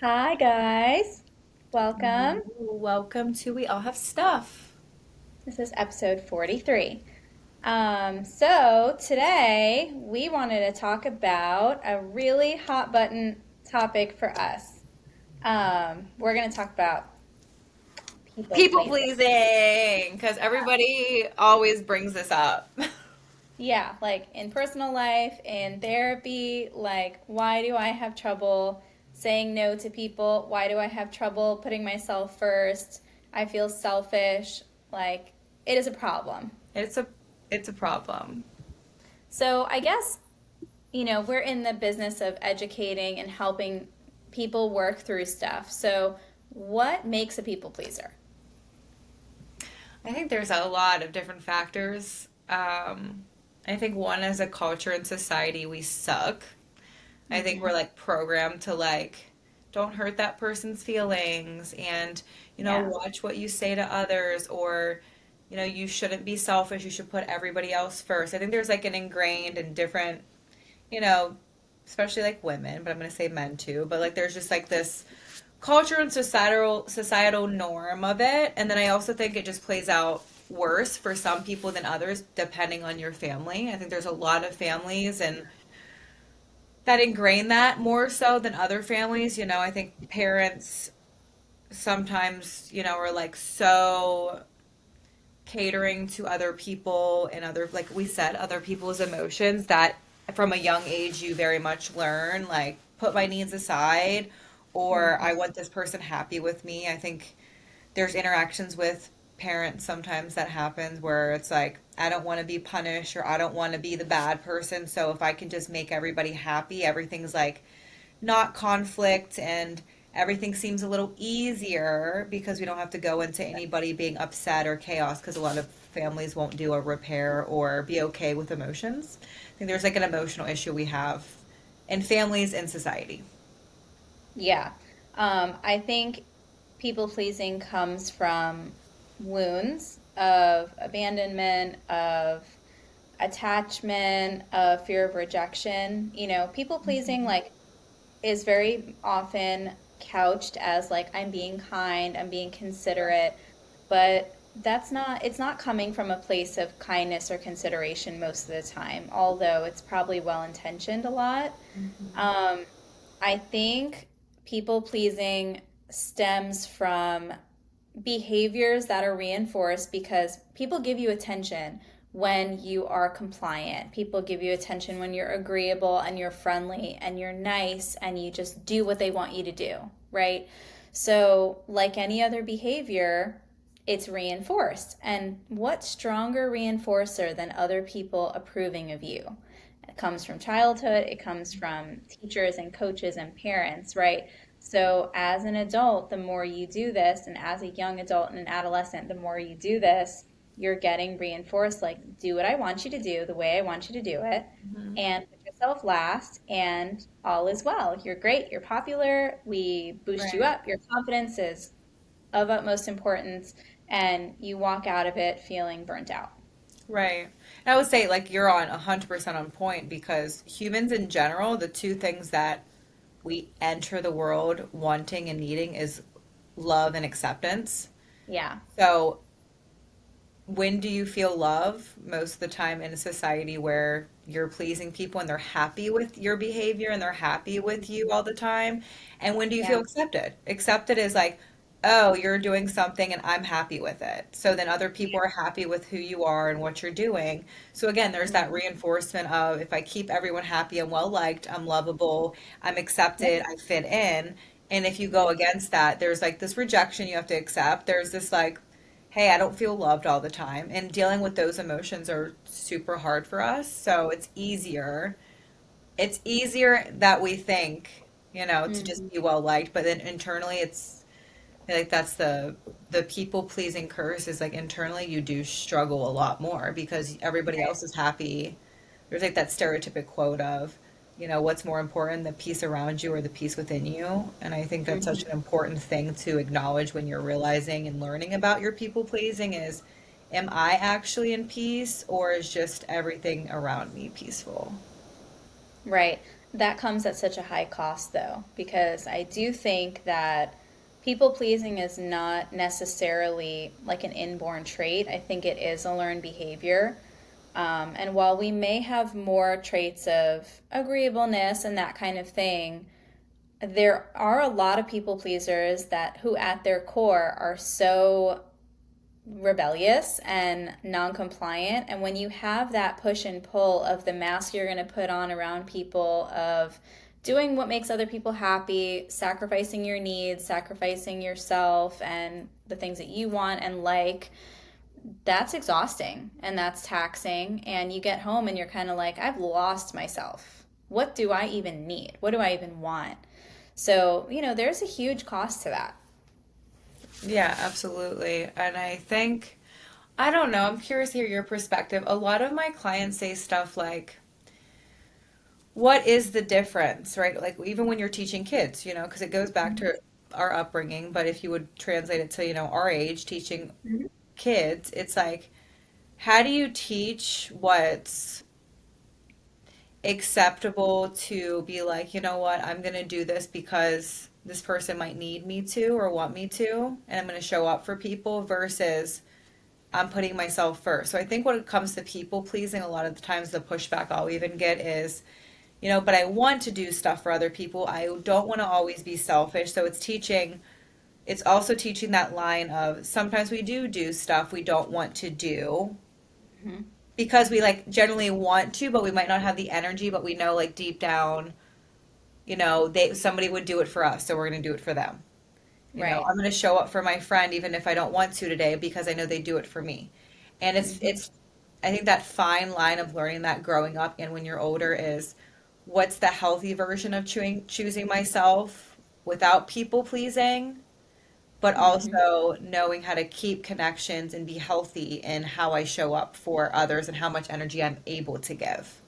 Hi, guys. Welcome. Welcome to We All Have Stuff. This is episode 43. So today we wanted to talk about a really hot button topic for us. We're going to talk about people People pleasing. pleasing, because everybody always brings this up. Yeah, like in personal life, in therapy, like why do I have trouble saying no to people? Why do I have trouble putting myself first? I feel selfish. Like it is a problem. It's a it's a problem. So I guess, we're in the business of educating and helping people work through stuff. So what makes a people pleaser? I think there's a lot of different factors. I think one is a culture and society we suck. I think we're Hmm. like programmed to like don't hurt that person's feelings and Yeah. watch what you say to others or you shouldn't be selfish, you should put everybody else first. I think there's like an ingrained and different, you know, especially like women, but I'm going to say men too, but like there's just like this culture and societal norm of it. And then I also think it just plays out worse for some people than others depending on your family. I think there's a lot of families and that ingrain that more so than other families. I think parents sometimes, are like so catering to other people and other, like we said, other people's emotions that from a young age you very much learn, like, put my needs aside or I Hmm. want this person happy with me. I think there's interactions with parents sometimes that happens where it's like I don't want to be punished or I don't want to be the bad person, so if I can just make everybody happy, everything's like not conflict and everything seems a little easier because we don't have to go into anybody being upset or chaos because a lot of families won't do a repair or be okay with emotions. I think there's like an emotional issue we have in families and society. Yeah. I think people pleasing comes from wounds of abandonment, of attachment, of fear of rejection. People pleasing, Mhm. like, is very often couched as like I'm being kind, I'm being considerate, but it's not coming from a place of kindness or consideration most of the time, although it's probably well intentioned a lot. Mhm. Um, I think people pleasing stems from behaviors that are reinforced because people give you attention when you are compliant. People give you attention when you're agreeable and you're friendly and you're nice and you just do what they want you to do, right? So, like any other behavior, it's reinforced. And what stronger reinforcer than other people approving of you? It comes from childhood, it comes from teachers and coaches and parents, right? So, as an adult, the more you do this, and as a young adult and an adolescent, the more you do this, you're getting reinforced like, do what I want you to do, the way I want you to do it, Mhm. and put yourself last, and all is well. You're great, you're popular, we boost you Right. up, your confidence is of utmost importance, and you walk out of it feeling burnt out. Right. And I would say like you're on 100% on point because humans in general, the two things that we enter the world wanting and needing is love and acceptance. Yeah. So, when do you feel love? Most of the time in a society where you're pleasing people and they're happy with your behavior and they're happy with you all the time. And when do you feel Yeah. accepted? Accepted is like, oh, you're doing something and I'm happy with it. So then other people are happy with who you are and what you're doing. So again, there's that Mhm. reinforcement of if I keep everyone happy and well liked, I'm lovable, I'm Yep. accepted, I fit in. And if you go against that, there's like this rejection you have to accept. There's this like, hey, I don't feel loved all the time. And dealing with those emotions are super hard for us. So it's easier. It's easier that we think, to just Mhm. be well liked, but then internally it's like that's the people pleasing curse is like internally you do struggle a lot more because everybody Right. else is happy. There's like that stereotypic quote of, what's more important, the peace around you or the peace within you? And I think that's such an Mhm. important thing to acknowledge when you're realizing and learning about your people pleasing is, am I actually in peace or is just everything around me peaceful? Right. That comes at such a high cost, though, because I do think that people pleasing is not necessarily like an inborn trait. I think it is a learned behavior. And while we may have more traits of agreeableness and that kind of thing, there are a lot of people pleasers that who at their core are so rebellious and non-compliant, and when you have that push and pull of the mask you're going to put on around people of doing what makes other people happy, sacrificing your needs, sacrificing yourself and the things that you want and like, that's exhausting and that's taxing, and you get home and you're kind of like, I've lost myself. What do I even need? What do I even want? So, there's a huge cost to that. Yeah, absolutely. And I think, I don't know, I'm curious to hear your perspective. A lot of my clients say stuff like, what is the difference, right? Like, even when you're teaching kids, because it goes back to our upbringing, but if you would translate it to, our age, teaching Mhm. kids, it's like, how do you teach what's acceptable to be like, you know what, I'm going to do this because this person might need me to or want me to, and I'm going to show up for people versus I'm putting myself first. So I think when it comes to people pleasing, a lot of the times the pushback I'll even get is, but I want to do stuff for other people. I don't want to always be selfish. So it's also teaching that line of sometimes we do stuff we don't want to do Mhm. because we like generally want to, but we might not have the energy, but we know like deep down, somebody would do it for us, so we're going to do it for them. Right. I'm going to show up for my friend even if I don't want to today because I know they do it for me. And Mhm. it's I think that fine line of learning that growing up and when you're older is what's the healthy version of choosing myself without people pleasing, but Mhm. also knowing how to keep connections and be healthy in how I show up for others and how much energy I'm able to give.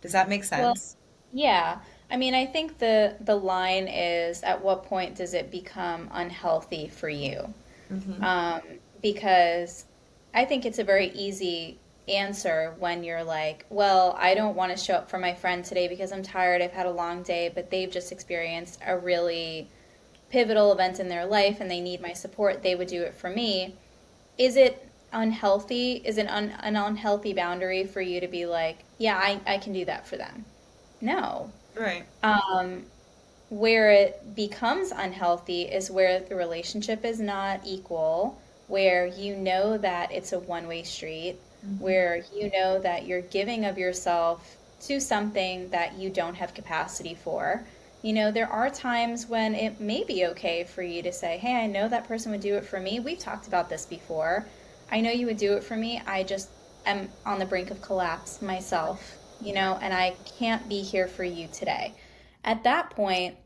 Does that make Well, sense? yeah. I mean, I think the line is at what point does it become unhealthy for you? Hmm. Um, because I think it's a very easy answer when you're like, well, I don't want to show up for my friend today because I'm tired, I've had a long day, but they've just experienced a really pivotal event in their life and they need my support. They would do it for me. Is it unhealthy? Is it an unhealthy boundary for you to be like, yeah, I can do that for them? No. Right. Um, where it becomes unhealthy is where the relationship is not equal, where you know that it's a one-way street, Hmm. where you know that you're giving of yourself to something that you don't have capacity for. There are times when it may be okay for you to say, hey, I know that person would do it for me. We've talked about this before. I know you would do it for me. I just am on the brink of collapse myself, and I can't be here for you today. At that point,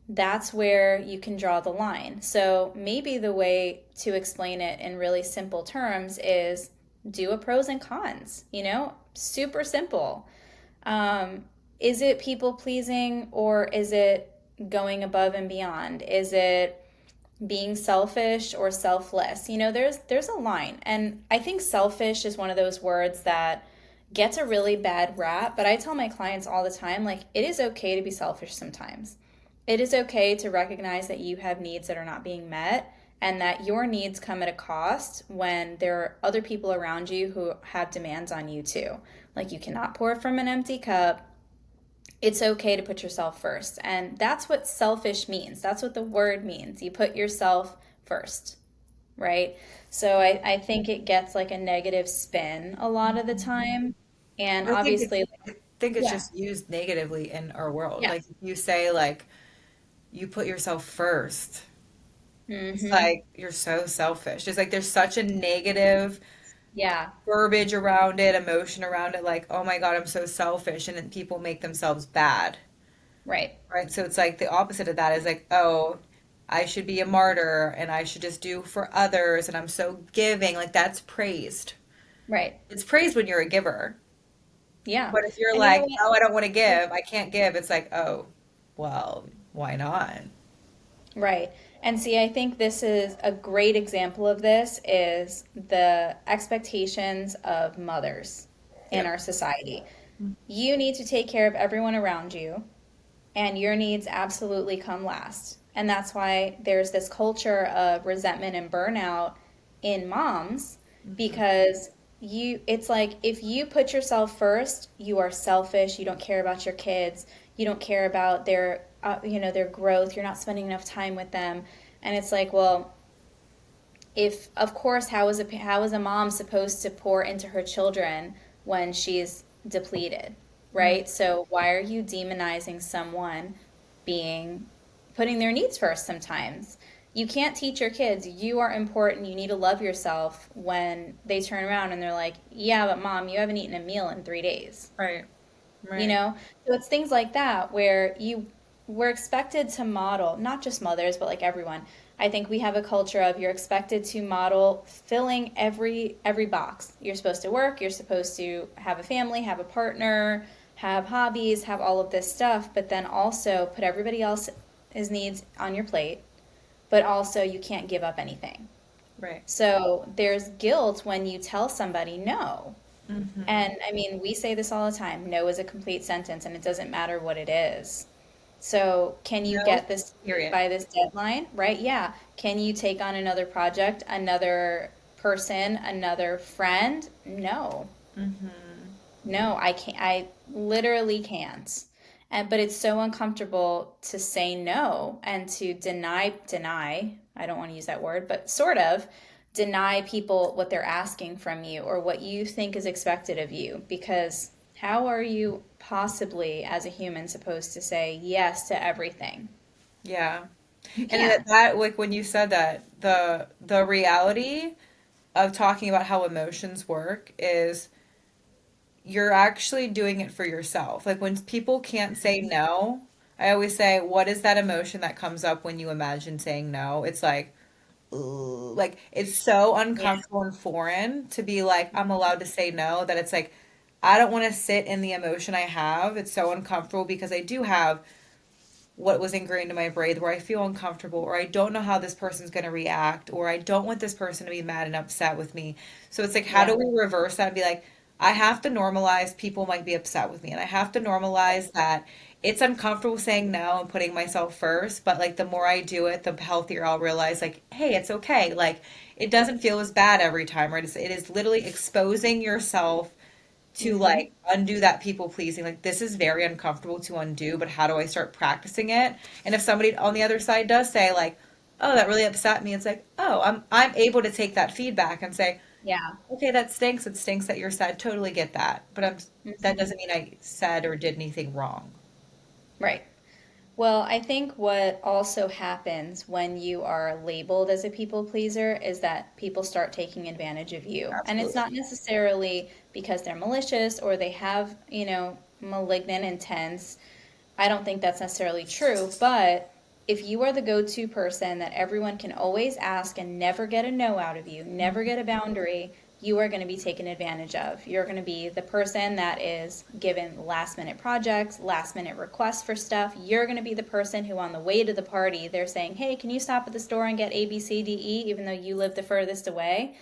that's where you can draw the line. So maybe the way to explain it in really simple terms is do a pros and cons, super simple. Um, is it people pleasing or is it going above and beyond? Is it being selfish or selfless? There's a line. And I think selfish is one of those words that gets a really bad rap, but I tell my clients all the time like it is okay to be selfish sometimes. It is okay to recognize that you have needs that are not being met and that your needs come at a cost when there are other people around you who have demands on you too. Like you cannot pour from an empty cup. It's okay to put yourself first. And that's what selfish means. That's what the word means. You put yourself first, right? So I think it gets like a negative spin a lot of the time. And I think obviously, it's yeah, just used negatively in our world. Like yes. if you say like you put yourself first, it's Mm-hmm. like you're so selfish. Just like there's such a negative Yeah, verbiage around it, emotion around it, like, oh my God, I'm so selfish, and then people make themselves bad. right, Right? So it's like the opposite of that is like, oh, I should be a martyr and I should just do for others and I'm so giving. Like that's praised. right. It's praised when you're a giver. Yeah. But if you're And you know like, what? oh, I don't want to give, I can't give, it's like, oh, well, why not? Right. And see, I think this is a great example of this is the expectations of mothers in Yep. our society. You need to take care of everyone around you, and your needs absolutely come last. And that's why there's this culture of resentment and burnout in moms, Mm-hmm. because it's like if you put yourself first, you are selfish, you don't care about your kids, you don't care about their their growth, you're not spending enough time with them. And it's like, well, if of course, how is a mom supposed to pour into her children when she's depleted, right? So why are you demonizing someone being putting their needs first sometimes? You can't teach your kids you are important, you need to love yourself, when they turn around and they're like, yeah, but mom, you haven't eaten a meal in 3 days. Right. you Right. know so it's things like that where you we're expected to model, not just mothers but like everyone. I think we have a culture of you're expected to model filling every box. You're supposed to work, you're supposed to have a family, have a partner, have hobbies, have all of this stuff, but then also put everybody else's needs on your plate, but also you can't give up anything. Right. So there's guilt when you tell somebody no. Mm-hmm. And I mean, we say this all the time, no is a complete sentence and it doesn't matter what it is. So, can you No, get this period. by this deadline? Right? Yeah. Can you take on another project, another person, another friend? No. Mm-hmm. No, I can't. I literally can't. And but it's so uncomfortable to say no and to deny. I don't want to use that word, but sort of deny people what they're asking from you or what you think is expected of you, because how are you possibly as a human supposed to say yes to everything? Yeah. You And that, can't. that like when you said that, the reality of talking about how emotions work is you're actually doing it for yourself. Like when people can't say no, I always say, what is that emotion that comes up when you imagine saying no? It's like, ooh, like it's so Yeah. uncomfortable and foreign to be like, I'm allowed to say no, that it's like, I don't want to sit in the emotion I have. It's so uncomfortable because I do have what was ingrained in my brain where I feel uncomfortable or I don't know how this person's going to react or I don't want this person to be mad and upset with me. So it's like, how Yeah. do we reverse that and be like, I have to normalize people might be upset with me and I have to normalize that it's uncomfortable saying no and putting myself first, but like the more I do it, the healthier I'll realize like, hey, it's okay. Like it doesn't feel as bad every time, right? It is literally exposing yourself to Hmm. like undo that people pleasing. Like this is very uncomfortable to undo, but how do I start practicing it? And if somebody on the other side does say like, "Oh, that really upset me," it's like, "Oh, I'm able to take that feedback and say, Yeah. okay, that stinks. It stinks that you're sad. Totally get that, but that Hmm. doesn't mean I said or did anything wrong." Right. Well, I think what also happens when you are labeled as a people pleaser is that people start taking advantage of you. And it's Absolutely. not necessarily because they're malicious or they have, malignant intents. I don't think that's necessarily true, but if you are the go-to person that everyone can always ask and never get a no out of you, never get a boundary, you are going to be taken advantage of. You're going to be the person that is given last minute projects, last minute requests for stuff. You're going to be the person who, on the way to the party, they're saying, hey, can you stop at the store and get A, B, C, D, E, even though you live the furthest away?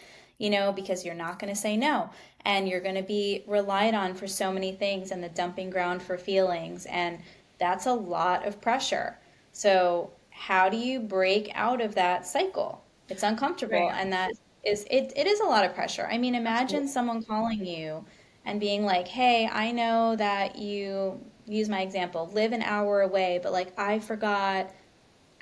Because you're not going to say no. And you're going to be relied on for so many things and the dumping ground for feelings. And that's a lot of pressure. So, how do you break out of that cycle? It's uncomfortable, Right. and it is a lot of pressure. I mean, imagine Absolutely. someone calling you and being like, "Hey, I know that you use my example, live an hour away, but like I forgot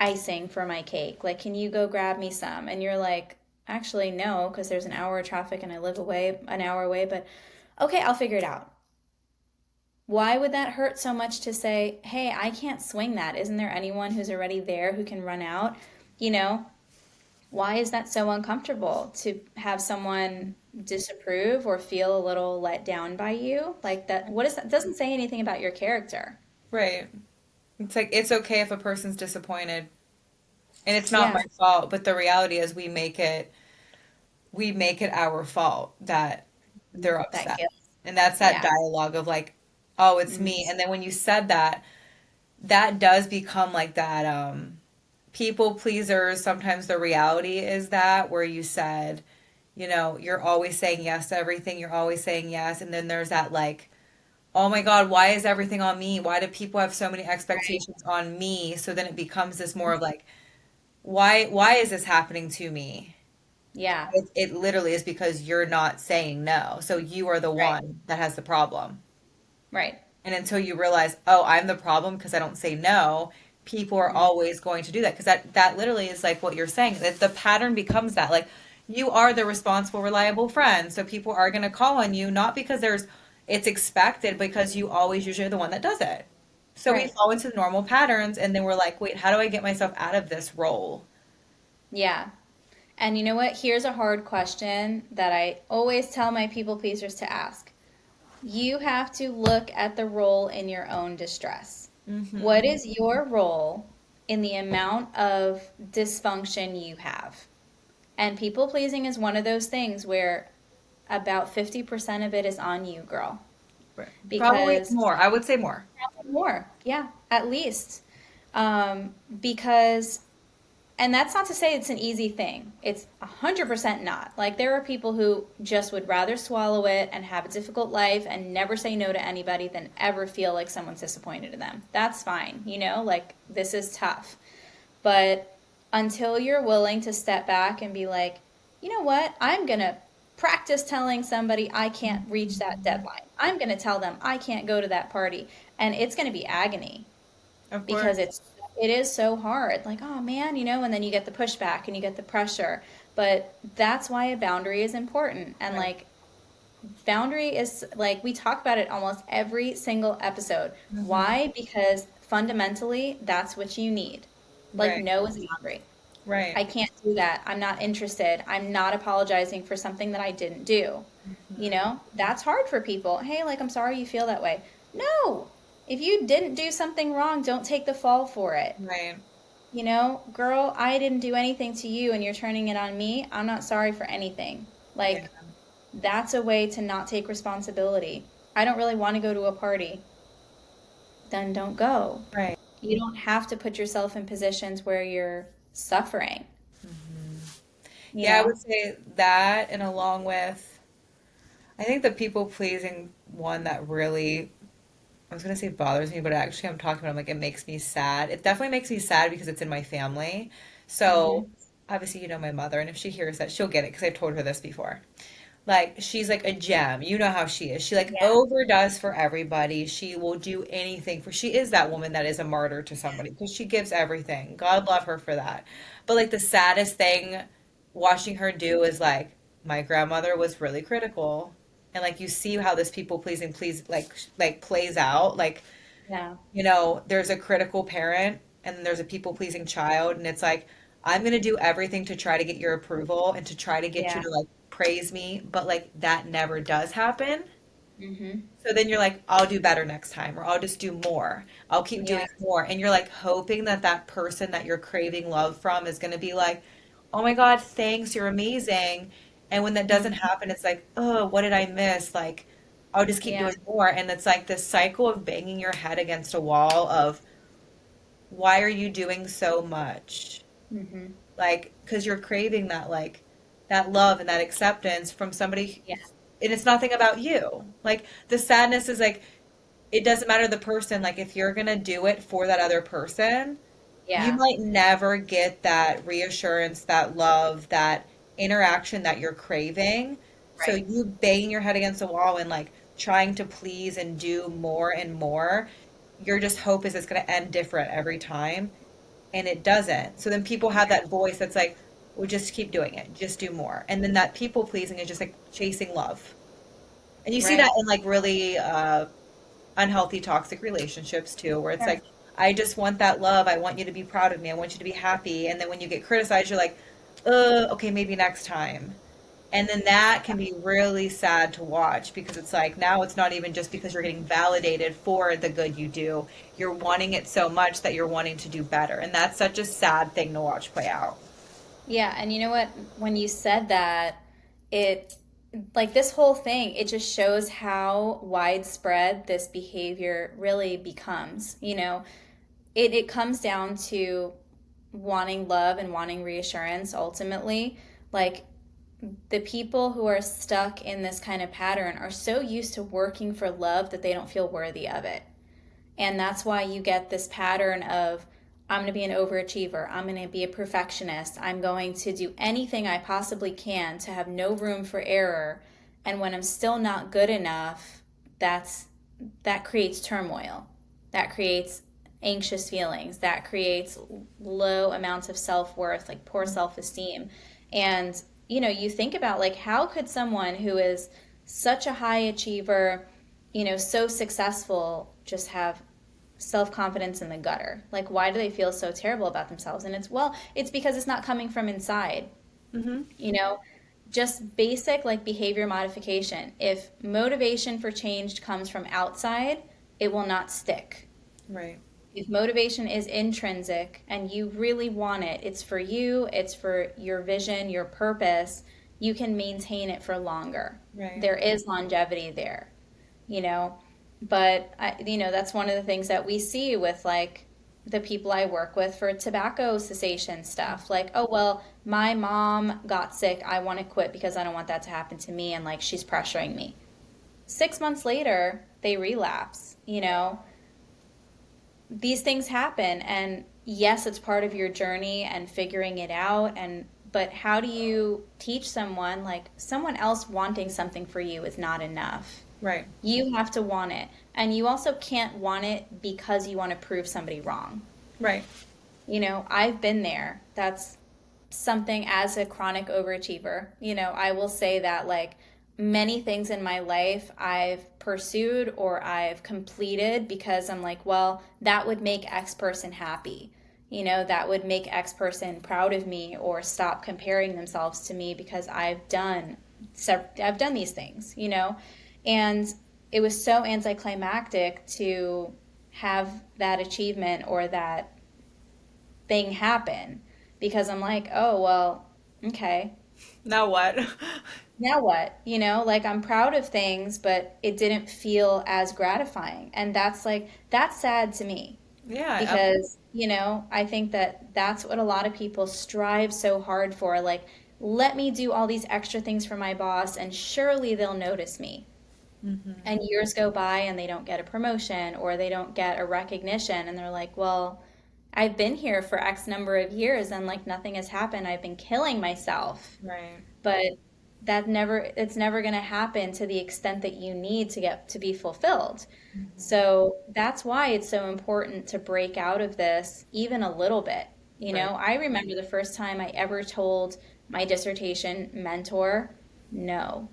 icing for my cake. Like, can you go grab me some?" And you're like, "Actually, no, because there's an hour of traffic and I live away an hour away, but okay, I'll figure it out." Why would that hurt so much to say, hey, I can't swing that? Isn't there anyone who's already there who can run out? You know, why is that so uncomfortable to have someone disapprove or feel a little let down by you? Like that, what is that? Doesn't say anything about your character. Right. It's like it's okay if a person's disappointed and it's not my Yeah, fault, but the reality is we make it our fault that they're that upset. guilt. And that's that Yeah. dialogue of like, oh, it's Mhm. me. And then when you said that, that does become like that people pleasers. Sometimes the reality is that where you said, you're always saying yes to everything, you're always saying yes, and then there's that like oh my God, why is everything on me? Why do people have so many Right. expectations on me? So then it becomes this more of like, why is this happening to me? Yeah. It literally is because you're not saying no. So you are the Right. one that has the problem. Right. And until you realize, oh, I'm the problem because I don't say no, people are Mhm. always going to do that because that literally is like what you're saying. That the pattern becomes that like you are the responsible, reliable friend. So people are going to call on you not because there's it's expected, because you always usually are the one that does it. So we Right. fall into the normal patterns, and then we're like, wait, how do I get myself out of this role? Yeah. And you know what? Here's a hard question that I always tell my people pleasers to ask. You have to look at the role in your own distress. Hmm. What is your role in the amount of dysfunction you have? And people pleasing is one of those things where about 50% of it is on you, girl. Probably Because more. I would say more. more, yeah, at least. Because and that's not to say it's an easy thing. It's 100% not. Like, there are people who just would rather swallow it and have a difficult life and never say no to anybody than ever feel like someone's disappointed in them. That's fine, like, this is tough. But until you're willing to step back and be like, you know what? I'm going to practice telling somebody I can't reach that deadline. I'm going to tell them I can't go to that party. And it's going to be agony Of because course. it is so hard. Like, oh man, and then you get the pushback and you get the pressure. But that's why a boundary is important. And Right. like, boundary is like, we talk about it almost every single episode. Hmm. Why? Because fundamentally that's what you need. Like, Right. no is a boundary. Right. I can't do that. I'm not interested. I'm not apologizing for something that I didn't do. Hmm. That's hard for people. Hey, like, I'm sorry you feel that way. No. If you didn't do something wrong, don't take the fall for it. Right. Girl, I didn't do anything to you and you're turning it on me. I'm not sorry for anything. Yeah. Like, that's a way to not take responsibility. I don't really want to go to a party. Then don't go. Right. You don't have to put yourself in positions where you're suffering, Hmm. you Yeah, I would know? say that, and along with, I think the people pleasing one that really, I was gonna say bothers me, but actually I'm talking about, like, it makes me sad. It definitely makes me sad because it's in my family. So Hmm. obviously, my mother, and if she hears that, she'll get it because I've told her this before. Like, she's like a gem. You know how she is. She like Yeah. overdoes for everybody. She will do anything for, she is that woman that is a martyr to somebody because she gives everything. God love her for that. But like the saddest thing watching her do is like, my grandmother was really critical. And like you see how this people pleasing please like plays out. Like, Yeah. there's a critical parent and then there's a people pleasing child, and it's like, I'm going to do everything to try to get your approval and to try to get you Yeah. to like praise me, but like that never does happen. Hmm. So then you're like, I'll do better next time, or I'll just do more. I'll keep Yeah. doing more. And you're like hoping that that person that you're craving love from is going to be like, oh my God, thanks, you're amazing. And when that doesn't Hmm. happen, it's like, oh, what did I miss? Like, I'll just keep Yeah. doing more. And it's like this cycle of banging your head against a wall of, why are you doing so much? Hmm. Like, because you're craving that, like, that love and that acceptance from somebody, Yeah. and it's nothing about you. Like, the sadness is like, it doesn't matter the person. Like, if you're gonna do it for that other person, you Yeah. might never get that reassurance, that love, that interaction that you're craving. So Right. you banging your head against the wall and like trying to please and do more and more, your just hope is it's going to end different every time, and it doesn't. So then people have that voice that's like, well, just keep doing it, just do more. And then that people pleasing is just like chasing love. And you see that Right. in like really unhealthy, toxic relationships too, where it's Sure. like, I just want that love. I want you to be proud of me. I want you to be happy. And then when you get criticized, you're like, okay, maybe next time. And then that can be really sad to watch because it's like now it's not even just because you're getting validated for the good you do. You're wanting it so much that you're wanting to do better. And that's such a sad thing to watch play out. Yeah, and you know what? When you said that, it like this whole thing, it just shows how widespread this behavior really becomes. It comes down to wanting love and wanting reassurance ultimately. Like, the people who are stuck in this kind of pattern are so used to working for love that they don't feel worthy of it. And that's why you get this pattern of, I'm going to be an overachiever. I'm going to be a perfectionist. I'm going to do anything I possibly can to have no room for error. And when I'm still not good enough, that's that creates turmoil. That creates anxious feelings. That creates low amounts of self-worth, like poor self-esteem. And you think about like how could someone who is such a high achiever, so successful just have self confidence in the gutter? Like, why do they feel so terrible about themselves? And it's because it's not coming from inside, Mm-hmm. you know? Just basic like behavior modification. If motivation for change comes from outside, it will not stick. Right. If motivation is intrinsic and you really want it, it's for you, it's for your vision, your purpose, you can maintain it for longer. Right. There is longevity there, you know. But that's one of the things that we see with like the people I work with for tobacco cessation stuff. Like, oh well, my mom got sick. I want to quit because I don't want that to happen to me, and like she's pressuring me. 6 months later, they relapse. These things happen, and yes, it's part of your journey and figuring it out. And but how do you teach someone, like someone else wanting something for you is not enough? Right. You have to want it. And you also can't want it because you want to prove somebody wrong. Right. I've been there. That's something as a chronic overachiever. I will say that like many things in my life I've pursued or I've completed because I'm like, well, that would make X person happy. That would make X person proud of me or stop comparing themselves to me because I've done these things, and it was so anticlimactic to have that achievement or that thing happen because I'm like, oh, well, okay, Now what? now what? Like I'm proud of things, but it didn't feel as gratifying. And that's sad to me Yeah. because, I think that that's what a lot of people strive so hard for. Like, let me do all these extra things for my boss and surely they'll notice me. Mm-hmm. And years go by and they don't get a promotion or they don't get a recognition. And they're like, well, I've been here for X number of years and like nothing has happened. I've been killing myself. Right. But it's never going to happen to the extent that you need to get to be fulfilled. Mm-hmm. So that's why it's so important to break out of this even a little bit. Right. I remember the first time I ever told my dissertation mentor no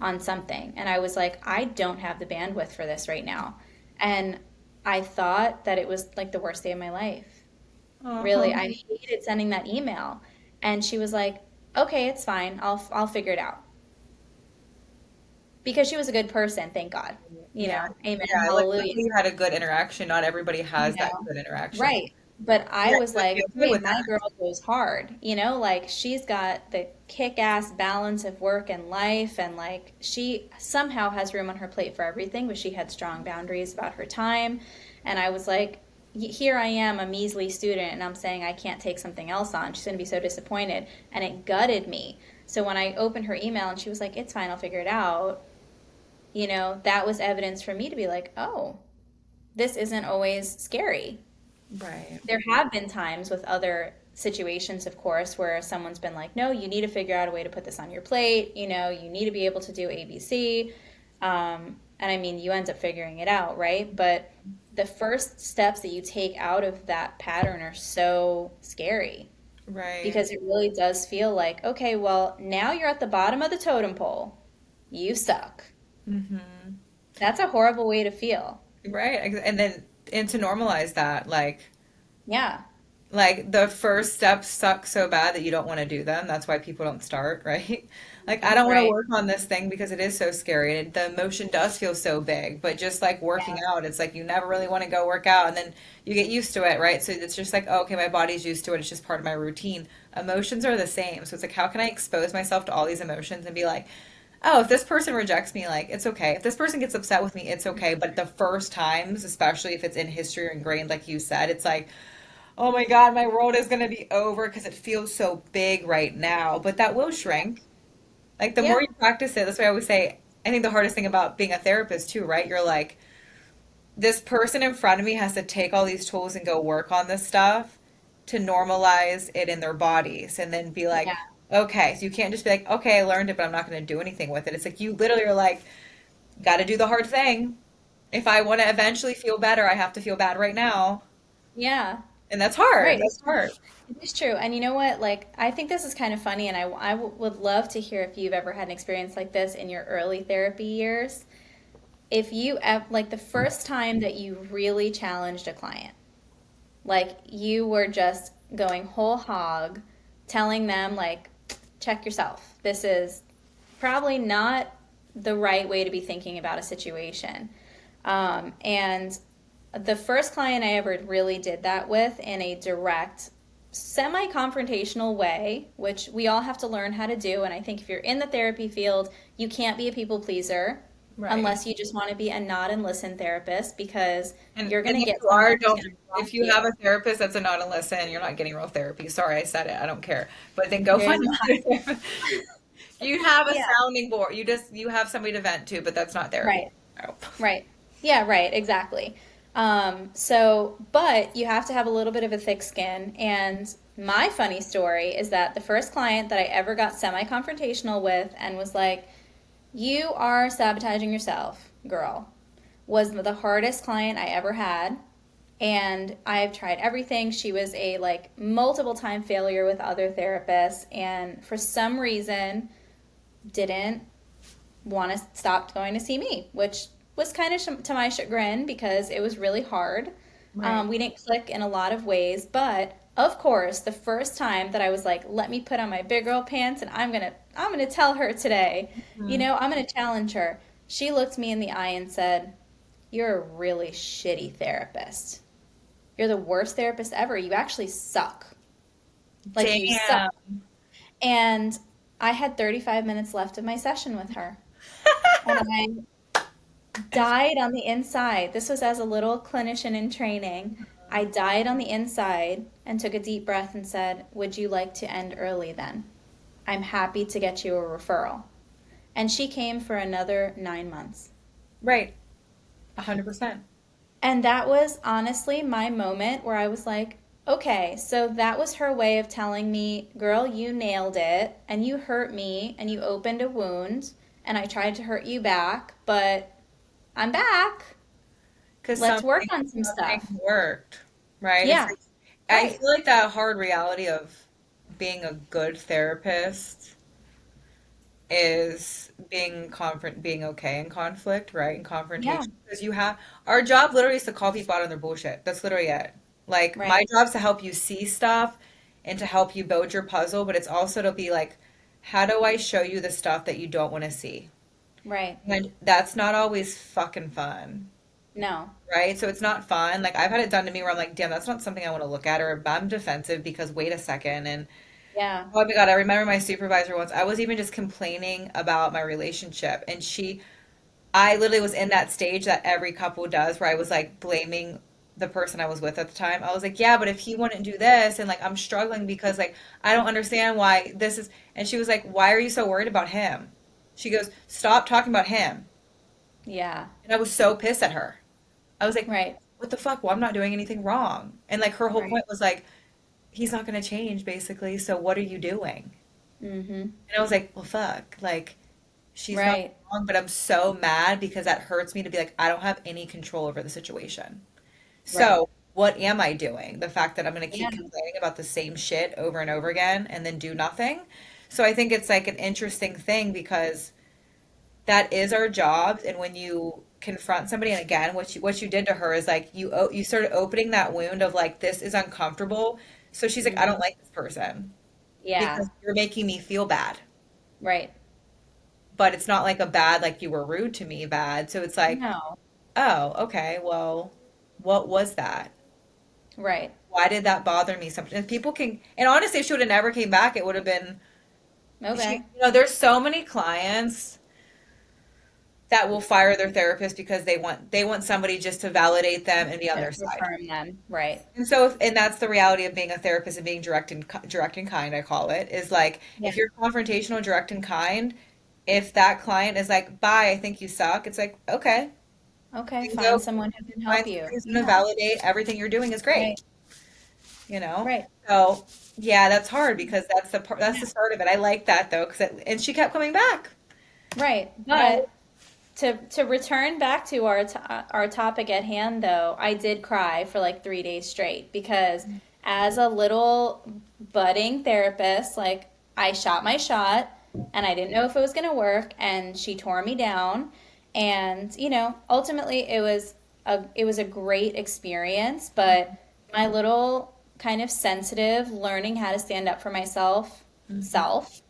on something. And I was like, I don't have the bandwidth for this right now. And I thought that it was like the worst day of my life. Uh-huh. Really, I hated sending that email. And she was like, "Okay, it's fine. I'll figure it out." Because she was a good person, thank God. Yeah. Amen, Yeah. Like hallelujah. luckily you had a good interaction. Not everybody You has that know, good interaction. right. But I Yeah, was you would be like, okay hey, with my that. girl goes hard. Like she's got the kick-ass balance of work and life, and like she somehow has room on her plate for everything, but she had strong boundaries about her time. And I was like, here I am, a measly student, and I'm saying I can't take something else on. She's going to be so disappointed. And it gutted me. So when I opened her email and she was like, it's fine, I'll figure it out, that was evidence for me to be like, oh, this isn't always scary. Right. There have been times with other situations, of course, where someone's been like, no, you need to figure out a way to put this on your plate. You need to be able to do ABC. And I mean, you end up figuring it out, right? But the first steps that you take out of that pattern are so scary Right. because it really does feel like, okay, well, now you're at the bottom of the totem pole. You suck. Mm-hmm. That's a horrible way to feel. Right. And then and to normalize that, Yeah, like the first steps suck so bad that you don't want to do them. That's why people don't start, right? Like I don't want to right. work on this thing because it is so scary and the emotion does feel so big. But just like working Yeah, out, it's like you never really want to go work out and then you get used to it, right? So it's just like, oh, okay, my body's used to it. It's just part of my routine. Emotions are the same. So it's like, how can I expose myself to all these emotions and be like, oh, if this person rejects me, like it's okay. If this person gets upset with me, it's okay. But the first times, especially if it's in history or ingrained, like you said, it's like, oh my God, my world is going to be over because it feels so big right now. But that will yeah, shrink. Like the more Yeah. you practice it, that's why I always say, I think the hardest thing about being a therapist too, right? You're like, this person in front of me has to take all these tools and go work on this stuff to normalize it in their bodies and then be like, Yeah. okay, so you can't just be like, okay, I learned it, but I'm not going to do anything with it. It's like you literally are like, got to do the hard thing. If I want to eventually feel better, I have to feel bad right now. Yeah. And that's hard. Right. That's hard. It is true. And you know what? Like, I think this is kind of funny, and would love to hear if you've ever had an experience like this in your early therapy years. If like the first time that you really challenged a client, like you were just going whole hog, telling them, like, check yourself. This is probably not the right way to be thinking about a situation. And the first client I ever really did that with in a direct, semi confrontational way, which we all have to learn how to do. And I think if you're in the therapy field, you can't be a people pleaser Right. unless you just want to be a nod and listen therapist because And you're going and to if get you someone are, who's don't going to if rock you have you. a therapist that's a not a listen, you're not getting real therapy. Sorry, I said it. I don't care. But then go There's find not. another therapist. You have a Yeah, sounding board. You have somebody to vent to, but that's not therapy. right. No. Right. Yeah, right, exactly. But you have to have a little bit of a thick skin. And my funny story is that the first client that I ever got semi confrontational with and was like, you are sabotaging yourself, girl, was the hardest client I ever had. And I've tried everything. She was a like multiple time failure with other therapists, and for some reason didn't want to stop going to see me, which was kind of to my chagrin because it was really hard. Right. We didn't click in a lot of ways, but of course, the first time that I was like, "Let me put on my big girl pants and I'm gonna tell her today, Mhm. I'm gonna challenge her." She looked me in the eye and said, "You're a really shitty therapist. You're the worst therapist ever. You actually suck. Like you suck." Damn. And I had 35 minutes left of my session with her. And I died on the inside. This was as a little clinician in training. I died on the inside and took a deep breath and said, "Would you like to end early then? I'm happy to get you a referral." And she came for another 9 months. Right. 100%. And that was honestly my moment where I was like, okay, so that was her way of telling me, girl, you nailed it and you hurt me and you opened a wound and I tried to hurt you back, but I'm back. Because Let's work something on some something stuff. worked, right? It's Yeah, like I right. feel like that hard reality of being a good therapist is being okay in conflict, right? In Yeah, confrontation. Because you have our job literally is to call people out on their bullshit. That's literally it. Like my right, job's to help you see stuff and to help you build your puzzle, but it's also to be like, how do I show you the stuff that you don't want to see? right. And that's not always fucking fun. No. Right? So it's not fun. Like I've had it done to me where I'm like, damn, that's not something I want to look at, or I'm defensive because wait a second. And Yeah. oh my God, I remember my supervisor once, I was even just complaining about my relationship. And I literally was in that stage that every couple does where I was like blaming the person I was with at the time. I was like, yeah, but if he wouldn't do this, and like I'm struggling because like I don't understand why this is. And she was like, why are you so worried about him? She goes, stop talking about him. Yeah. And I was so pissed at her. I was like, Right. what the fuck? Well, I'm not doing anything wrong. And like her whole Right. point was like, he's not going to change basically. So what are you doing? Mm-hmm. And I was like, well, fuck. Like, she's not Right. wrong, but I'm so mad because that hurts me to be like, I don't have any control over the situation. Right. So what am I doing? The fact that I'm going to Yeah. keep complaining about the same shit over and over again and then do nothing. So I think it's like an interesting thing because that is our jobs, and when you confront somebody, and again what you did to her is like you started opening that wound of like this is uncomfortable, so she's like I don't Mm-hmm. like this person Yeah. because you're making me feel bad, Right. but it's not like a bad like you were rude to me bad, so it's like No. oh okay, well what was that, Right. why did that bother me something, and people can, and honestly if she would have never came back it would have been she, Okay. there's so many clients. that will fire their therapist because they want somebody just to validate them and be on To their side. affirm them. Right. And so, and that's the reality of being a therapist and being direct and kind, I call it, is like Yeah. if you're confrontational, direct and kind, if that client is like, "Bye, I think you suck," it's like, okay, Okay. then Find go someone who can find help somebody you. who's going to Yeah. validate everything you're doing is great, Right. you know? Right. So, yeah, that's hard because that's Yeah. the start of it. I like that though, and she kept coming back. Right. But But to return back to our topic at hand, though, I did cry for like 3 days straight because as a little budding therapist, like I shot my shot and I didn't know if it was going to work, and she tore me down, and ultimately it was a great experience, but my little kind of sensitive learning how to stand up for myself Mhm. self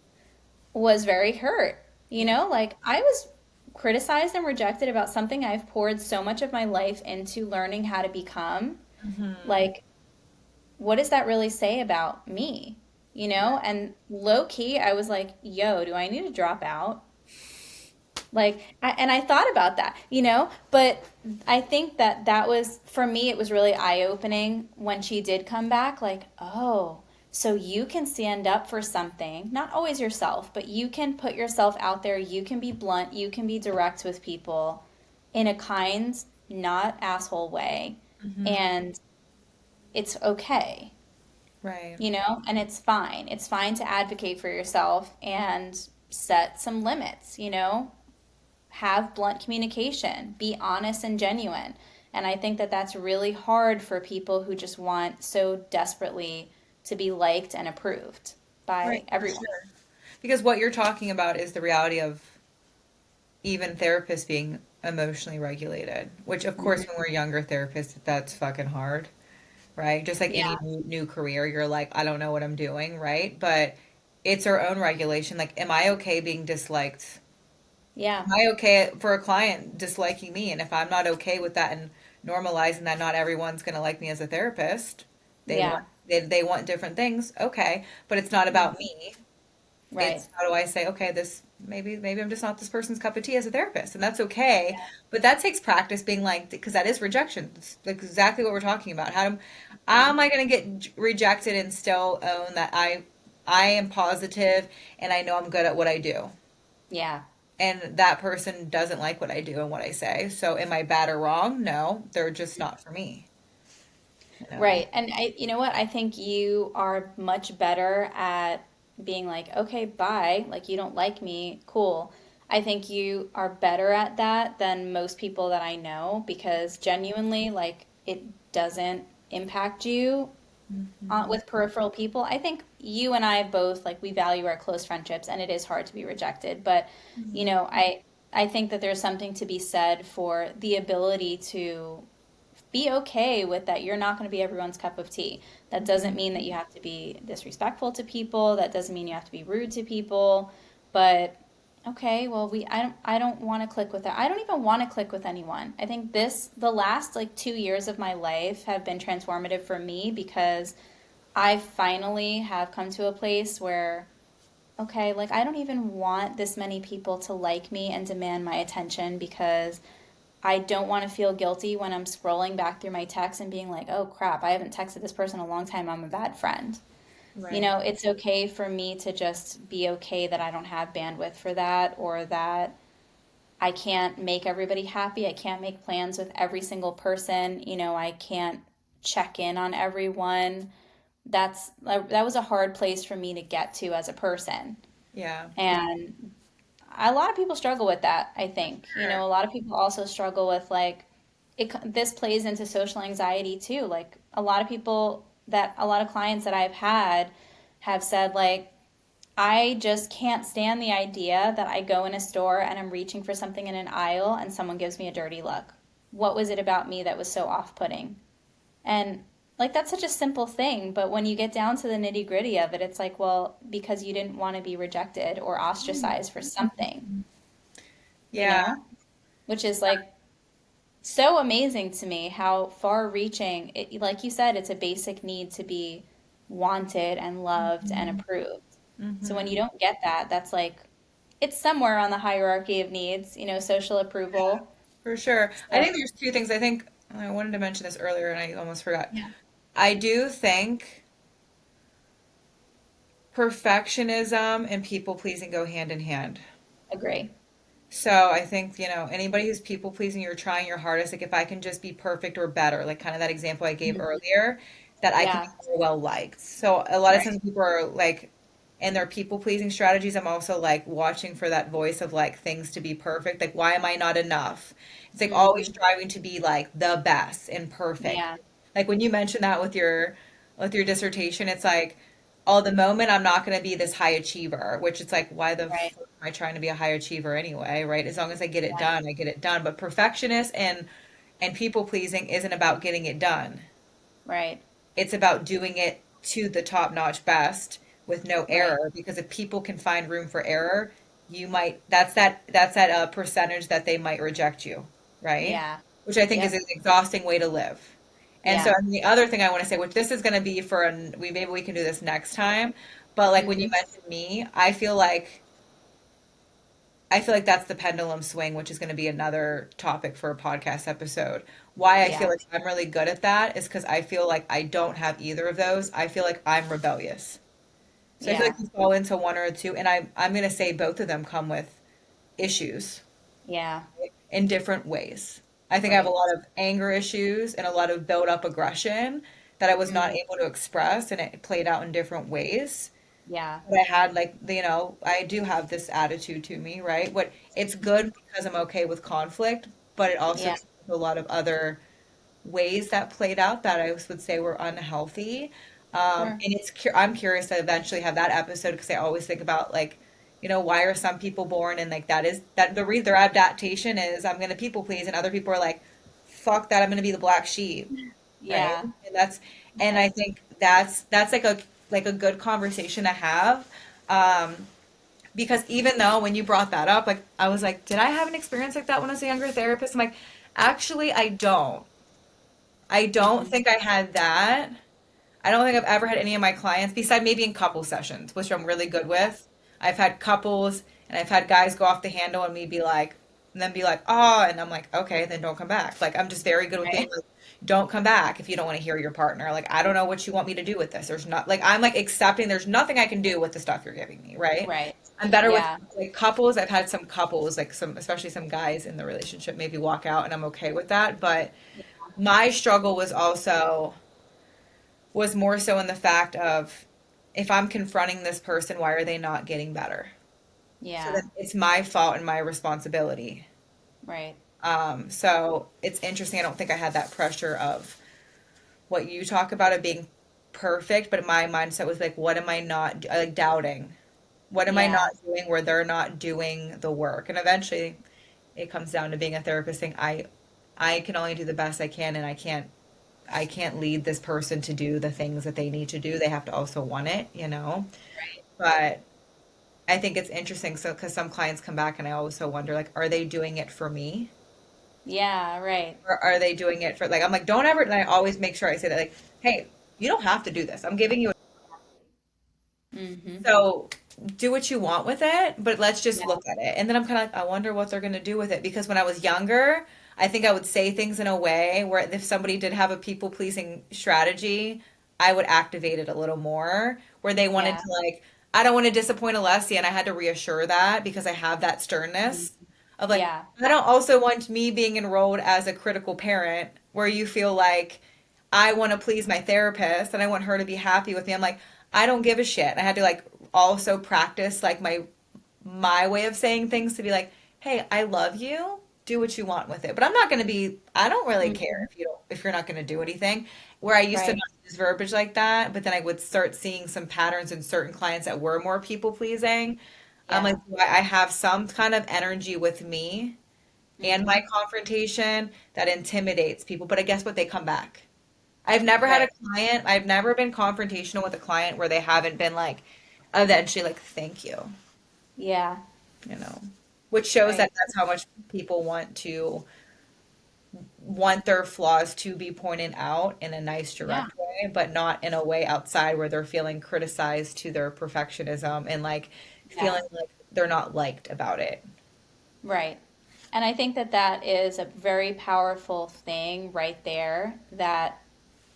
was very hurt. Yeah. Like I was criticized and rejected about something I've poured so much of my life into learning how to become. Hmm. Like, what does that really say about me? And low key, I was like, yo, do I need to drop out? Like, and I thought about that, but I think that was, for me, it was really eye-opening when she did come back. Like, oh, so you can stand up for something, not always yourself, but you can put yourself out there. You can be blunt. You can be direct with people in a kind, not asshole way. Hmm. And it's okay, Right. and it's fine. It's fine to advocate for yourself and set some limits, have blunt communication, be honest and genuine. And I think that that's really hard for people who just want so desperately to be liked and approved by Right, for everyone. sure. Because what you're talking about is the reality of even therapists being emotionally regulated, which of course when Mhm. we're younger therapists, that's fucking hard, right? Just like Yeah, any new career, you're like, I don't know what I'm doing, right? But it's our own regulation. Like, am I okay being disliked? yeah, Am I okay for a client disliking me? And if I'm not okay with that and normalizing that not everyone's going to like me as a therapist, they yeah, want they want different things. Okay, but it's not mm, about me. right. It's how do I say, okay, this maybe I'm just not this person's cup of tea as a therapist, and that's okay. Yeah, But that takes practice being like because that is rejection. It's like exactly what we're talking about. How mhm, am I going to get rejected and still own that I am positive and I know I'm good at what I do, yeah. and that person doesn't like what I do and what I say. So am I bad or wrong? No, they're just not for me. You know. Right. And you know what? I think you are much better at being like, okay, bye. Like, you don't like me. Cool. I think you are better at that than most people that I know because genuinely, like, it doesn't impact you Mhm. with peripheral people. I think you and I both, like, we value our close friendships, and it is hard to be rejected. But, Mhm. I think that there's something to be said for the ability to be okay with that you're not going to be everyone's cup of tea. That doesn't mean that you have to be disrespectful to people. That doesn't mean you have to be rude to people. But okay, well I don't want to click with that. I don't even want to click with anyone. I think the last like 2 years of my life have been transformative for me because I finally have come to a place where okay, like I don't even want this many people to like me and demand my attention because I don't want to feel guilty when I'm scrolling back through my texts and being like, oh crap, I haven't texted this person in a long time. I'm a bad friend. Right. It's okay for me to just be okay that I don't have bandwidth for that or that I can't make everybody happy. I can't make plans with every single person. I can't check in on everyone. That was a hard place for me to get to as a person. Yeah. And a lot of people struggle with that, I think. Sure. A lot of people also struggle with like this plays into social anxiety too. Like a lot of clients that I've had have said like I just can't stand the idea that I go in a store and I'm reaching for something in an aisle and someone gives me a dirty look. What was it about me that was so off-putting? And like that's such a simple thing, but when you get down to the nitty-gritty of it, it's like, well, because you didn't want to be rejected or ostracized for something, you Yeah. know? Which is like so amazing to me how far reaching it, like you said, it's a basic need to be wanted and loved and Mhm. approved. So when Mhm. you don't get that, that's like it's somewhere on the hierarchy of needs, social approval. For sure. I So, think there's two things. I think I wanted to mention this earlier and I almost forgot. yeah, I do think perfectionism and people pleasing go hand in hand. agree. So I think, anybody who's people pleasing, you're trying your hardest. Like if I can just be perfect or better, like kind of that example I gave Mhm. earlier, that I can be Yeah, more well liked. So a lot of right. times people are like, in their people pleasing strategies, I'm also like watching for that voice of like things to be perfect. Like, why am I not enough? It's like always Hmm. striving to be like the best and perfect. Yeah, Like when you mentioned that with your dissertation, it's like, oh, the moment I'm not going to be this high achiever, which it's like, why the right. fuck am I trying to be a high achiever anyway, right? As long as I get it Yeah, done, I get it done. But perfectionist and people pleasing isn't about getting it done. right, It's about doing it to the top notch best with no right. error. Because if people can find room for error, you might that's that percentage that they might reject you, right? Yeah. Which I think is Yep. an exhausting way to live. And so Yeah. and the other thing I want to say, which this is going to be for we maybe we can do this next time, but like when you Hmm. mentioned me, I feel like that's the pendulum swing, which is going to be another topic for a podcast episode. Why I feel Yeah. like I'm really good at that is because I feel like I don't have either of those. I feel like I'm rebellious. So I feel like Yeah. you fall into one or two, and I'm going to say both of them come with issues Yeah. in different ways. I think I have a Right. lot of anger issues and a lot of built up aggression that I was not Hmm. able to express, and it played out in different ways. Yeah. But I had like, I do have this attitude to me, right? What it's good because I'm okay with conflict, but it also Yeah. came with a lot of other ways that played out that I would say were unhealthy. Sure. And I'm curious to eventually have that episode because I always think about like, why are some people born and like that is that the reason their adaptation is I'm gonna people please and other people are like, fuck that, I'm gonna be the black sheep, right? Yeah. And Yeah. I think that's like a good conversation to have. Um, because even though when you brought that up, like I was like, did I have an experience like that when I was a younger therapist? I'm like, actually, I don't. I don't Hmm. think I had that. I don't think I've ever had any of my clients, beside maybe in couple sessions, which I'm really good Yeah. with. I've had couples and I've had guys go off the handle and me be like, and then be like, oh, and I'm like, okay, then don't come back. Like, I'm just very good with being Right. like, don't come back if you don't want to hear your partner. Like, I don't know what you want me to do with this. There's not, like, I'm like accepting there's nothing I can do with the stuff you're giving me, right? Right. I'm better with Yeah. like couples. I've had some couples, like some, especially some guys in the relationship, maybe walk out and I'm okay with that. But my struggle was more so in the fact of if I'm confronting this person, why are they not getting better? So Yeah. then it's my fault and my responsibility. Right. So it's interesting. I don't think I had that pressure of what you talk about of being perfect, but my mindset was like, what am I not, like doubting? What am I Yeah. not doing where they're not doing the work? And eventually it comes down to being a therapist saying, I can only do the best I can and I can't lead this person to do the things that they need to do. They have to also want it. Right. But I think it's interesting. So, because some clients come back and I also wonder, like, are they doing it for me? Yeah. Right. Or are they doing it for, like, I'm like, don't ever, and I always make sure I say that, like, hey, you don't have to do this. I'm giving you, Hmm. so do what you want with it, but let's just Yeah. look at it. And then I'm kind of like, I wonder what they're going to do with it. Because when I was younger, I think I would say things in a way where if somebody did have a people pleasing strategy, I would activate it a little more, where they wanted Yeah. to, like, I don't want to disappoint Alessia. And I had to reassure that because I have that Mhm. sternness of like, Yeah. I don't also want me being enrolled as a critical parent where you feel like I want to please my therapist and I want her to be happy with me. I'm like, I don't give a shit. I had to like also practice like my way of saying things to be like, hey, I love you. Do what you want with it. But I'm not going to be, I don't really care Hmm. if you're not going to do anything. Where I used to Right. not use verbiage like that, but then I would start seeing some patterns in certain clients that were more people pleasing. I'm like, Yeah. I have some kind of energy with me and my Hmm. confrontation that intimidates people. But I guess what? They come back. Right. I've never been confrontational with a client where they haven't been like, eventually like, thank Yeah. you know, which shows that Right. that's how much people want their flaws to be pointed out in a nice, Yeah. direct way, but not in a way outside where they're feeling criticized to their perfectionism and like Yeah. feeling like they're not liked about it. Right. And I think that that is a very powerful thing right there. That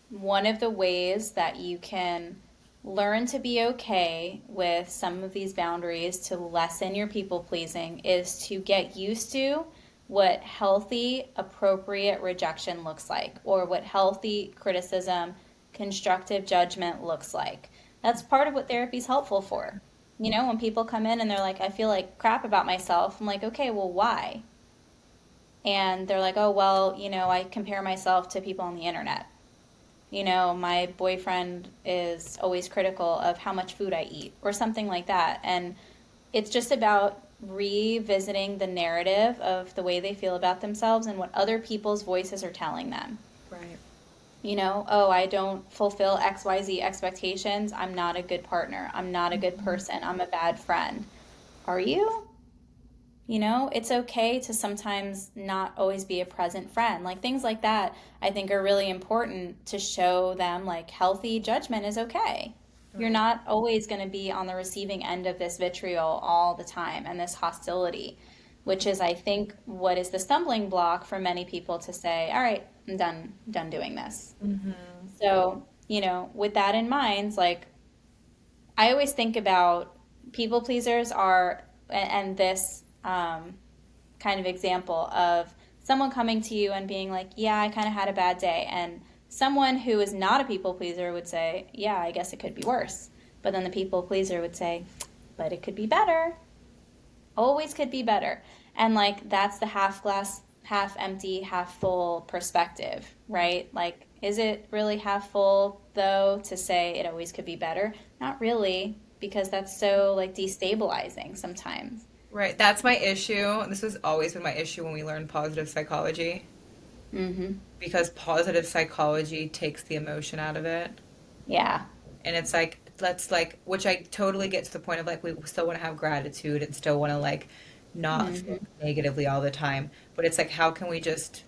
one of the ways that you can learn to be okay with some of these boundaries to lessen your people pleasing is to get used to what healthy, appropriate rejection looks like, or what healthy criticism, constructive judgment looks like. That's part of what therapy is helpful for. You know, when people come in and they're like, I feel like crap about myself, I'm like, okay, well, why? And they're like, oh, well, I compare myself to people on the internet. My boyfriend is always critical of how much food I eat or something like that. And it's just about revisiting the narrative of the way they feel about themselves and what other people's voices are telling them. Right. Oh, I don't fulfill XYZ expectations. I'm not a good partner. I'm not a good Mhm. person. I'm a bad friend. Are you? It's okay to sometimes not always be a present friend. Like things like that, I think are really important to show them like healthy judgment is okay. You're Right. not always going to be on the receiving end of this vitriol all the time and this hostility, which is, I think, what is the stumbling block for many people to say, all right, I'm done doing this. Hmm. So, with that in mind, like I always think about people pleasers are, and this kind of example of someone coming to you and being like, yeah, I kind of had a bad day. And someone who is not a people pleaser would say, yeah, I guess it could be worse. But then the people pleaser would say, but it could be better. Always could be better. And like, that's the half glass, half empty, half full perspective, right? Like, is it really half full though to say it always could be better? Not really, because that's so like destabilizing sometimes. Right. That's my issue. This has always been my issue when we learn positive psychology, Mm-hmm. because positive psychology takes the emotion out of it. Yeah. And it's like, let's like, which I totally get to the point of like, we still want to have gratitude and still want to like not think Mm-hmm. negatively all the time. But it's like, how can we just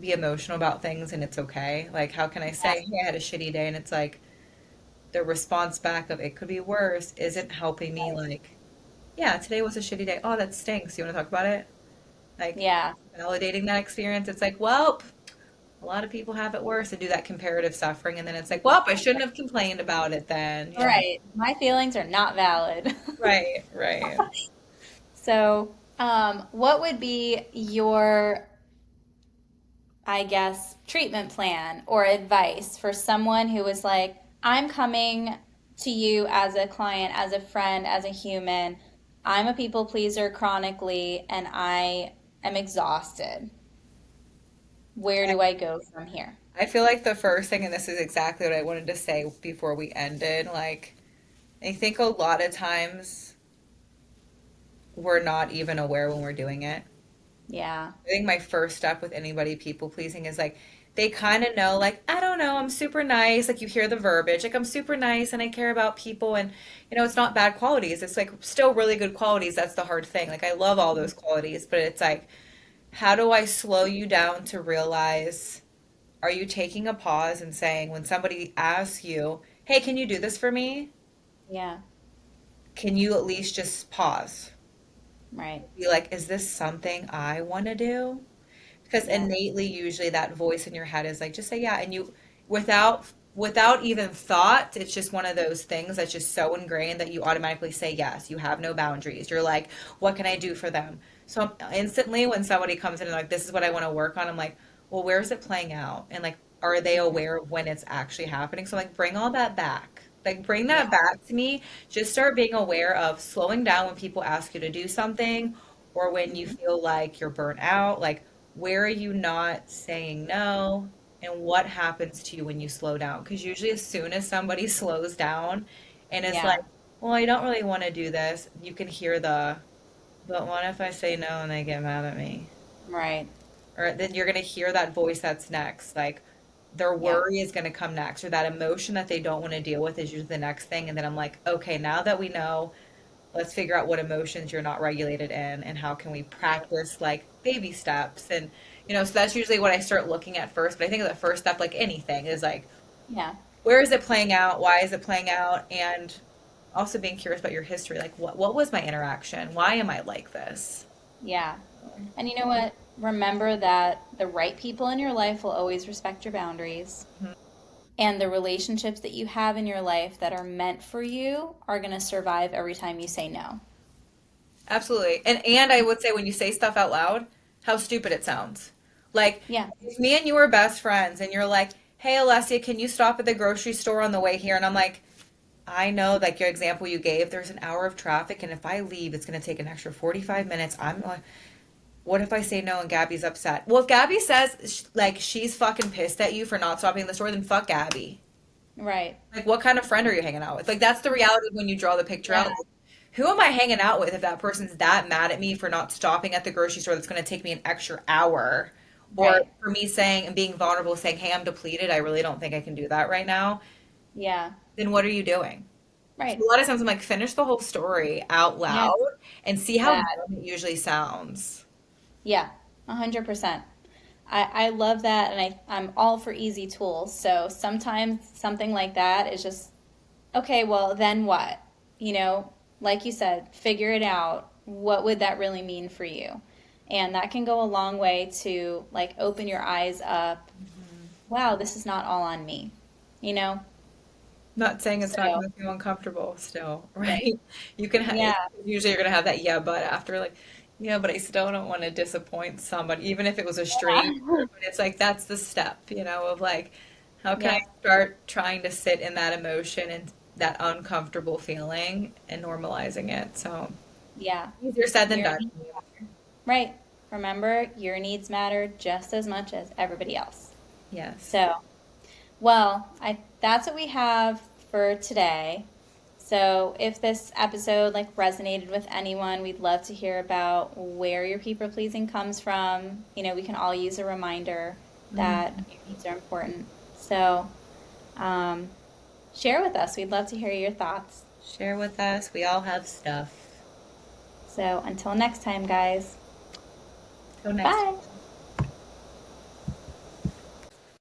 be emotional about things and it's okay? Like, how can I Yeah. say, hey, I had a shitty day, and it's like the response back of it could be worse isn't helping me, like, yeah, today was a shitty day. Oh, that stinks. You want to talk about it? Like, Yeah. validating that experience. It's like, well, a lot of people have it worse, and do that comparative suffering. And then it's like, well, I shouldn't have complained about it then. You know? Right. My feelings are not valid. Right, right. So, what would be your, I guess, treatment plan or advice for someone who is like, I'm coming to you as a client, as a friend, as a human. I'm a people pleaser chronically, and I am exhausted. Where I, do I go from here? I feel like the first thing, and this is exactly what I wanted to say before we ended, like, I think a lot of times we're not even aware when we're doing it. Yeah. I think my first step with anybody people pleasing is like, they kind of know, like, I don't know, I'm super nice. Like, you hear the verbiage, like, I'm super nice and I care about people. And, it's not bad qualities. It's like still really good qualities. That's the hard thing. Like, I love all those qualities, but it's like, how do I slow you down to realize, are you taking a pause and saying, when somebody asks you, hey, can you do this for me? Yeah. Can you at least just pause? Right. Be like, is this something I want to do? Because Yeah. innately, usually that voice in your head is like, just say yeah. And you, without even thought, it's just one of those things that's just so ingrained that you automatically say yes. You have no boundaries. You're like, what can I do for them? So instantly when somebody comes in and like, this is what I want to work on, I'm like, well, where is it playing out? And like, are they Mhm. aware of when it's actually happening? So like, bring all that back. Like, bring Yeah. that back to me. Just start being aware of slowing down when people ask you to do something, or when you Mhm. feel like you're burnt out. Like, where are you not saying no? And what happens to you when you slow down? Because usually, as soon as somebody slows down and it's like, Yeah. well, I don't really want to do this, you can hear the, but what if I say no and they get mad at me? Right. Or then you're going to hear that voice that's next. Like, their Yeah. worry is going to come next, or that emotion that they don't want to deal with is usually the next thing. And then I'm like, okay, now that we know, let's figure out what emotions you're not regulated in, and how can we practice like baby steps. And so that's usually what I start looking at first. But I think the first step, like anything, is like, Yeah. where is it playing out? Why is it playing out? And also being curious about your history. Like, what was my interaction? Why am I like this? Yeah. And you know what? Remember that the right people in your life will always respect your boundaries. Mhm. And the relationships that you have in your life that are meant for you are going to survive every time you say no. Absolutely. And I would say when you say stuff out loud, how stupid it sounds. Like, Yeah. if me and you are best friends and you're like, "Hey Alessia, can you stop at the grocery store on the way here?" And I'm like, I know, like your example you gave, there's an hour of traffic, and if I leave, it's going to take an extra 45 minutes. I'm like, what if I say no and Gabby's upset? Well, if Gabby says, like, she's fucking pissed at you for not stopping at the store, then fuck Gabby. Right. Like, what kind of friend are you hanging out with? Like, that's the reality when you draw the picture Yeah. out. Like, who am I hanging out with if that person's that mad at me for not stopping at the grocery store that's going to take me an extra hour? Or Right. for me saying and being vulnerable, saying, hey, I'm depleted. I really don't think I can do that right now. Yeah. Then what are you doing? So Right. a lot of times I'm like, finish the whole story out Yeah. loud and see how That. dumb it usually sounds. Yeah. 100%. I love that, and I'm all for easy tools. So sometimes something like that is just, okay, well, then what? You know, like you said, figure it out. What would that really mean for you? And that can go a long way to like open your eyes up. Wow, this is not all on me, you know? Not saying it's not So, going to feel uncomfortable still, right. right? You can Yeah. usually you're going to have that yeah, but after like, yeah, but I still don't want to disappoint somebody, even if it was a stranger. Yeah. But it's like that's the step, of like, how can I Yeah. start trying to sit in that emotion and that uncomfortable feeling and normalizing it. So Yeah. easier said than Your done. needs matter. Right. Remember, your needs matter just as much as everybody else. Yes. So, well, I that's what we have for today. So, if this episode like resonated with anyone, we'd love to hear about where your people pleasing comes from. You know, we can all use a reminder that Mhm. your needs are important. So, um, share with us. We'd love to hear your thoughts. Share with us. We all have stuff. So, until next time, guys. Till next Bye.